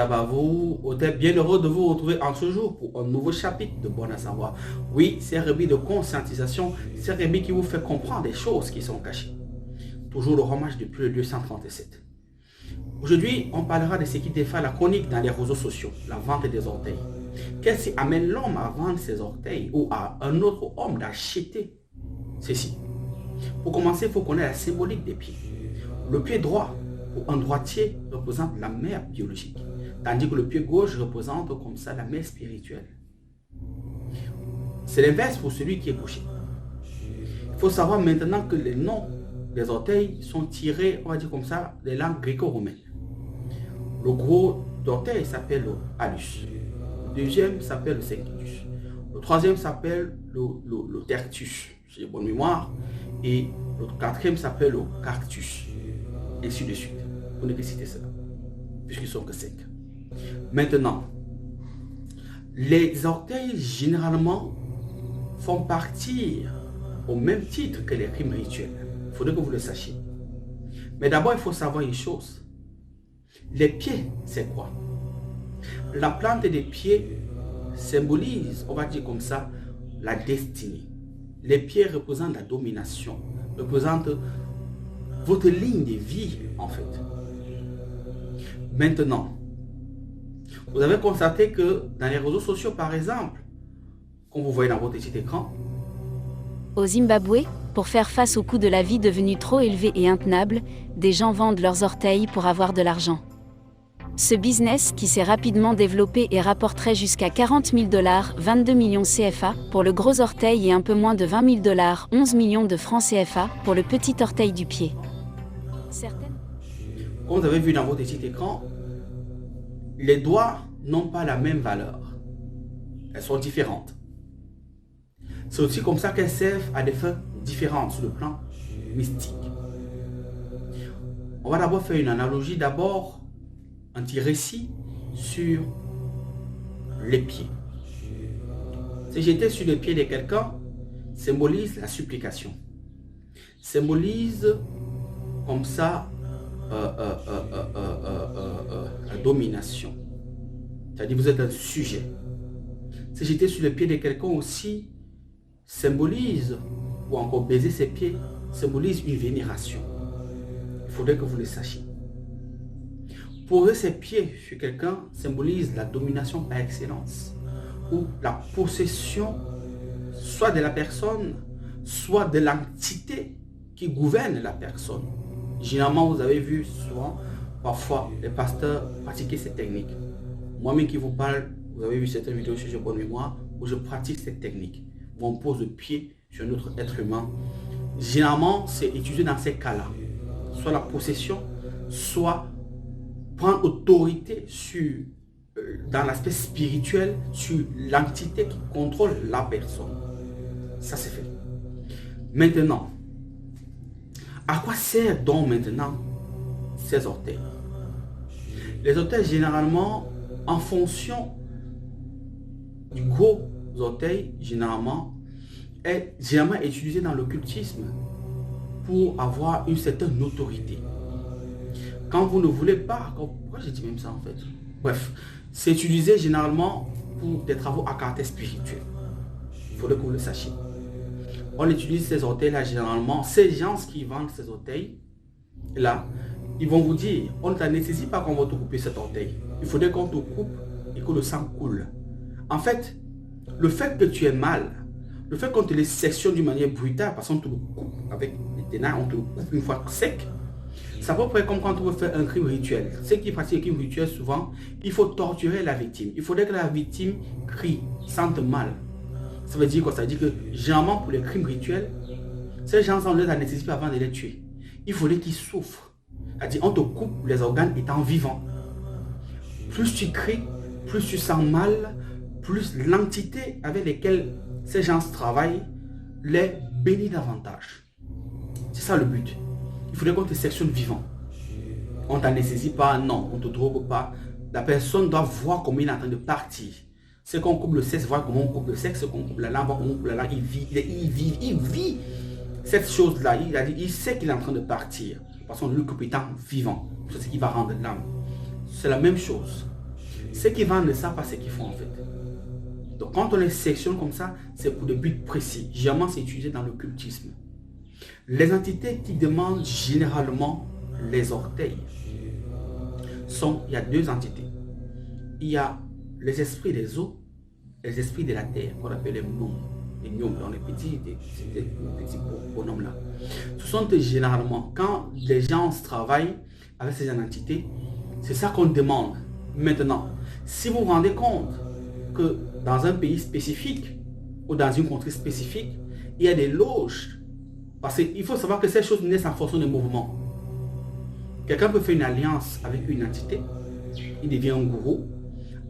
Bavou, auteur bien heureux de vous retrouver en ce jour pour un nouveau chapitre de Bon à savoir. Oui, c'est un rébit de conscientisation, c'est un rébit qui vous fait comprendre des choses qui sont cachées. Toujours le hommage depuis le 237. Aujourd'hui, on parlera de ce qui défait la chronique dans les réseaux sociaux, la vente des orteils. Qu'est-ce qui amène l'homme à vendre ses orteils ou à un autre homme d'acheter ceci? Pour commencer, il faut connaître la symbolique des pieds. Le pied droit, pour un droitier, représente la mère biologique, tandis que le pied gauche représente comme ça la mère spirituelle. C'est l'inverse pour celui qui est gaucher. Il faut savoir maintenant que les noms des orteils sont tirés, on va dire comme ça, des langues gréco-romaines. Le gros d'orteil s'appelle le halus. Le deuxième s'appelle le sectus. Le troisième s'appelle le tertus, j'ai bonne mémoire. Et le quatrième s'appelle le cactus. Et ainsi de suite. Vous ne pouvez citer cela, puisqu'ils sont que 5. Maintenant, les orteils généralement font partir au même titre que les rimes rituelles. Il faudrait que vous le sachiez. Mais d'abord, il faut savoir une chose. Les pieds, c'est quoi? La plante des pieds symbolise, on va dire comme ça, la destinée. Les pieds représentent la domination, représentent votre ligne de vie, en fait. Maintenant, vous avez constaté que dans les réseaux sociaux, par exemple, comme vous voyez dans votre petit écran, au Zimbabwe, pour faire face au coût de la vie devenu trop élevé et intenable, des gens vendent leurs orteils pour avoir de l'argent. Ce business, qui s'est rapidement développé et rapporterait jusqu'à 40 000 $, 22 millions CFA, pour le gros orteil et un peu moins de 20 000 $, 11 millions de francs CFA, pour le petit orteil du pied. Comme vous avez vu dans votre petit écran, les doigts n'ont pas la même valeur. Elles sont différentes. C'est aussi comme ça qu'elles servent à des fins différentes sur le plan mystique. On va d'abord faire une analogie, d'abord un petit récit sur les pieds. Si j'étais sur les pieds de quelqu'un, symbolise la supplication. Symbolise comme ça la domination. C'est-à-dire vous êtes un sujet. Si j'étais sur les pieds de quelqu'un aussi, symbolise, ou encore baiser ses pieds, symbolise une vénération. Il faudrait que vous le sachiez. Poser ses pieds sur quelqu'un symbolise la domination par excellence, ou la possession soit de la personne, soit de l'entité qui gouverne la personne. Généralement, vous avez vu souvent, parfois, les pasteurs pratiquer cette technique. Moi-même qui vous parle, vous avez vu certaines vidéos sur J'ai bonne mémoire, où je pratique cette technique, où on pose le pied sur un autre être humain. Généralement, c'est utilisé dans ces cas-là. Soit la possession, soit prendre autorité sur, dans l'aspect spirituel, sur l'entité qui contrôle la personne. Ça, c'est fait. Maintenant, à quoi sert donc maintenant ces orteils? Les orteils, généralement, en fonction du gros orteil, généralement, est utilisé dans l'occultisme pour avoir une certaine autorité. Quand vous ne voulez pas, pourquoi j'ai dit même ça en fait? Bref, c'est utilisé généralement pour des travaux à caractère spirituel. Il faudrait que vous le sachiez. On utilise ces orteils-là généralement. Ces gens qui vendent ces orteils-là, ils vont vous dire, on ne t'a nécessite pas qu'on va te couper cet orteil. Il faudrait qu'on te coupe et que le sang coule. En fait, le fait que tu es mal, le fait qu'on te les sectionne d'une manière brutale, parce qu'on te le coupe avec les ténards, on te le coupe une fois sec, ça peut être comme quand on veut faire un crime rituel. Ceux qui pratiquent un crime rituel, souvent, il faut torturer la victime. Il faudrait que la victime crie, sente mal. Ça veut dire quoi? Ça veut dire que, généralement, pour les crimes rituels, ces gens ont la nécessité avant de les tuer. Il faudrait qu'ils souffrent. C'est-à-dire, on te coupe les organes étant vivants. Plus tu cries, plus tu sens mal, plus l'entité avec laquelle ces gens travaillent les bénit davantage. C'est ça le but. Il faudrait qu'on te sectionne vivant. On ne t'en nécessite pas, non, on ne te drogue pas. La personne doit voir comment il est en train de partir. C'est qu'on coupe le sexe, voir comment on coupe le sexe, qu'on coupe la langue, voir comment on coupe la langue. Il vit cette chose-là. Il sait qu'il est en train de partir. Parce qu'on le coupe étant vivant. C'est ce qui va rendre l'âme. C'est la même chose. Ceux qui vendent ne savent pas ce qu'ils font en fait. Donc quand on les sélectionne comme ça, c'est pour des buts précis. Généralement, c'est utilisé dans l'occultisme. Les entités qui demandent généralement les orteils il y a deux entités. Il y a les esprits des eaux et les esprits de la terre, qu'on appelle les gnomes. Les gnomes, dans les petits bonhommes là. Ce sont généralement, quand les gens travaillent avec ces entités, c'est ça qu'on demande. Maintenant, si vous vous rendez compte que dans un pays spécifique ou dans une contrée spécifique, il y a des loges, parce qu'il faut savoir que ces choses naissent en fonction des mouvements. Quelqu'un peut faire une alliance avec une entité, il devient un gourou.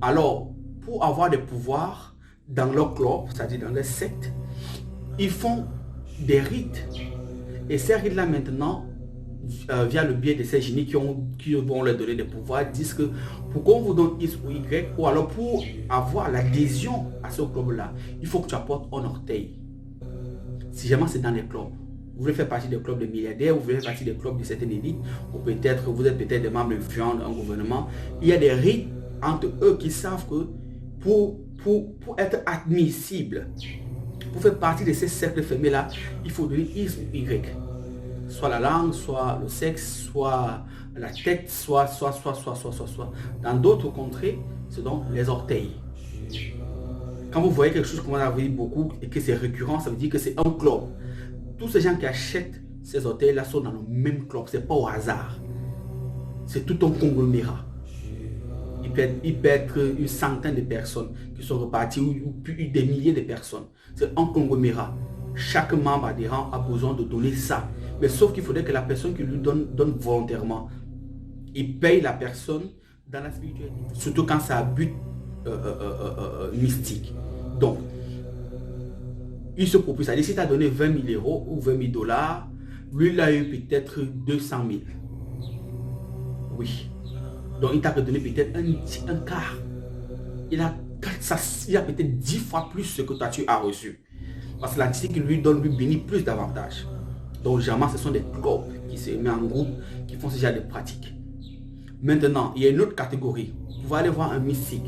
Alors, pour avoir des pouvoirs dans leur club, c'est-à-dire dans leur secte, ils font des rites. Et ces rites-là maintenant, via le biais de ces génies qui vont leur donner des pouvoirs, disent que pour qu'on vous donne X ou Y, ou alors pour avoir l'adhésion à ce club-là, il faut que tu apportes un orteil. Si jamais c'est dans les clubs, vous voulez faire partie des clubs de milliardaires, vous voulez faire partie des clubs de certaines élites, ou peut-être vous êtes peut-être des membres influents d'un gouvernement, il y a des rites entre eux qui savent que pour être admissible, pour faire partie de ces cercles fermés-là, il faut donner X ou Y. Soit la langue, soit le sexe, soit la tête, soit. Dans d'autres contrées, c'est donc les orteils. Quand vous voyez quelque chose qu'on a vu beaucoup et que c'est récurrent, ça veut dire que c'est un club. Tous ces gens qui achètent ces orteils-là sont dans le même club. Ce n'est pas au hasard. C'est tout un conglomérat. Il peut être une centaine de personnes qui sont reparties ou des milliers de personnes. C'est un conglomérat. Chaque membre adhérent a besoin de donner ça. Mais sauf qu'il faudrait que la personne qui lui donne volontairement. Il paye la personne dans la spiritualité. Surtout quand ça a but mystique. Donc, il se propose. C'est-à-dire, si tu as donné 20 000 euros ou 20 000 dollars, lui, il a eu peut-être 200 000. Oui. Donc, il t'a donné peut-être un quart. Il a peut-être 10 fois plus ce que toi, tu as reçu. Parce que l'entité qui lui donne, lui bénit plus davantage. Donc, généralement, ce sont des clubs qui se mettent en groupe, qui font ce genre de pratiques. Maintenant, il y a une autre catégorie. Vous pouvez aller voir un mystique,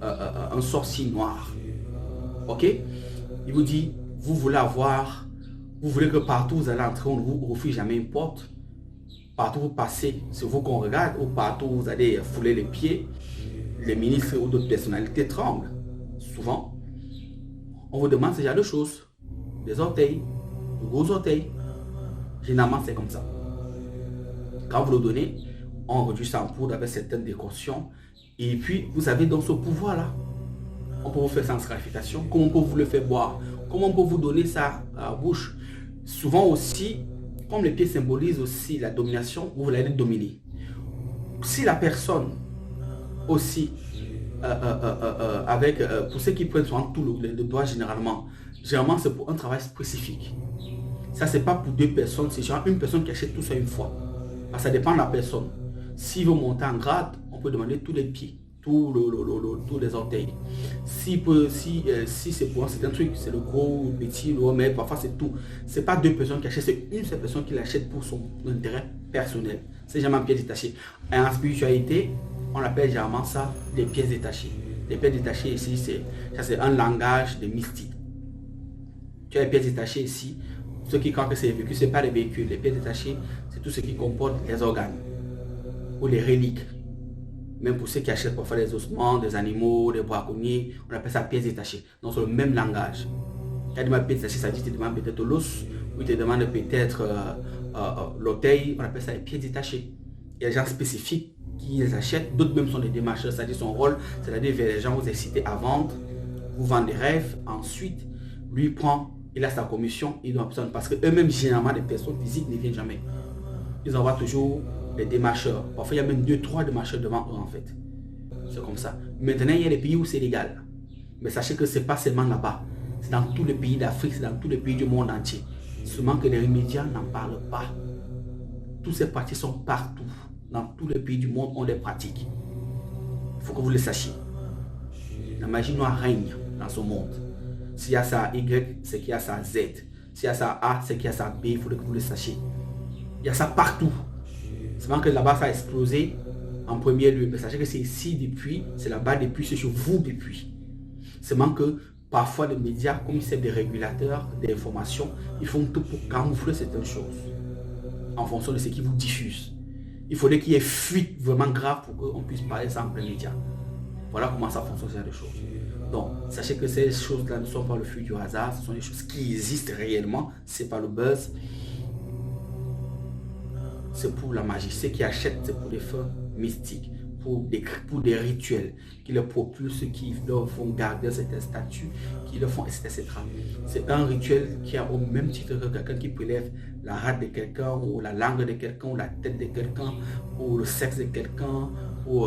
un sorcier noir. Ok? Il vous dit, vous voulez que partout vous allez entrer, on ne vous refuse jamais une porte. Partout vous passez, c'est vous qu'on regarde, ou partout vous allez fouler les pieds, les ministres ou d'autres personnalités tremblent. Souvent, on vous demande ce genre de choses. Des orteils, de gros orteils. Généralement, c'est comme ça. Quand vous le donnez, on réduit ça en poudre avec certaines décoctions. Et puis, vous avez donc ce pouvoir-là. On peut vous faire sans scarification. Comment on peut vous le faire boire? Comment on peut vous donner ça à la bouche? Souvent aussi, comme les pieds symbolisent aussi la domination, vous allez dominer. Si la personne aussi, pour ceux qui prennent souvent tout le doigt généralement c'est pour un travail spécifique. Ça, c'est pas pour deux personnes, c'est genre une personne qui achète tout ça une fois. Ça dépend de la personne. S'il veut monter en grade, on peut demander tous les pieds, tous les orteils. Si c'est pour un certain truc, c'est le gros, le petit, le mais parfois c'est tout. C'est pas deux personnes qui achètent, c'est une seule personne qui l'achète pour son intérêt personnel. C'est jamais un pièce détachée. Et en spiritualité, on appelle généralement ça des pièces détachées. Les pièces détachées ici, c'est un langage de mystique. Tu as les pièces détachées ici. Ceux qui croient que c'est les véhicules, ce n'est pas les véhicules. Les pièces détachées, c'est tout ce qui comporte les organes ou les reliques. Même pour ceux qui achètent parfois des ossements, des animaux, des braconniers, on appelle ça pièces détachées. Donc c'est le même langage. Quand tu demandes pièces détachées, ça dit que tu demandes peut-être l'os, ou tu demandes peut-être l'orteil, on appelle ça les pièces détachées. Il y a des gens spécifiques qui les achètent, d'autres même sont des démarcheurs, c'est-à-dire son rôle, c'est-à-dire les gens vous inciter à vendre, vous vendez des rêves, ensuite, lui prend, il a sa commission, il doit personne, parce que eux-mêmes, généralement, des personnes physiques ne viennent jamais. Ils envoient toujours les démarcheurs. Parfois, il y a même 2-3 démarcheurs devant eux, en fait. C'est comme ça. Maintenant, il y a des pays où c'est légal. Mais sachez que ce n'est pas seulement là-bas. C'est dans tous les pays d'Afrique, c'est dans tous les pays du monde entier. Seulement que les médias n'en parlent pas. Toutes ces pratiques sont partout. Dans tous les pays du monde, on les pratique. Il faut que vous le sachiez. La magie noire règne dans ce monde. S'il y a ça Y, c'est qu'il y a ça Z. S'il y a ça A, c'est qu'il y a ça B. Il faut que vous le sachiez. Il y a ça partout. Seulement que là-bas, ça a explosé en premier lieu. Mais sachez que c'est ici depuis, c'est là-bas depuis, c'est sur vous depuis. Seulement que parfois les médias, comme ils sont des régulateurs d'informations, ils font tout pour camoufler certaines choses en fonction de ce qu'ils vous diffusent. Il faudrait qu'il y ait fuite vraiment grave pour qu'on puisse parler ça en plein média. Voilà comment ça fonctionne, ce genre de choses. Donc, sachez que ces choses-là ne sont pas le fruit du hasard, ce sont des choses qui existent réellement, c'est pas le buzz. C'est pour la magie. Ceux qui achètent, c'est pour des fins mystiques, pour des rituels qui leur propulsent, qui leur font garder certains statuts, qui leur font, etc. C'est un rituel qui a au même titre que quelqu'un qui prélève la rate de quelqu'un, ou la langue de quelqu'un, ou la tête de quelqu'un, ou le sexe de quelqu'un, ou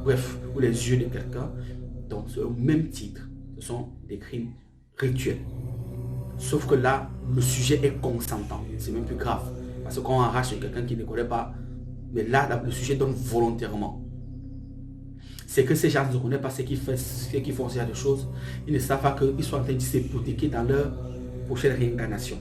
bref, ou les yeux de quelqu'un. Donc c'est au même titre. Ce sont des crimes rituels. Sauf que là, le sujet est consentant. C'est même plus grave. Parce qu'on arrache quelqu'un qui ne connaît pas. Mais là, le sujet donne volontairement. C'est que ces gens ne connaissent pas ce qu'ils font ce genre de choses. Ils ne savent pas qu'ils sont en train de s'hypothéquer dans leur prochaine réincarnation.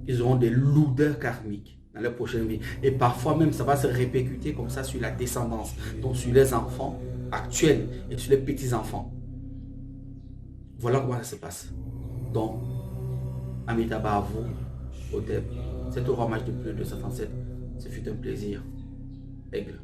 Ils auront des lourdeurs karmiques dans leur prochaine vie. Et parfois même, ça va se répercuter comme ça sur la descendance. Donc sur les enfants actuels et sur les petits-enfants. Voilà comment ça se passe. Donc, Amitabha à vous, Odeb. C'est au match de plus de 237. Ce fut un plaisir. Aigle.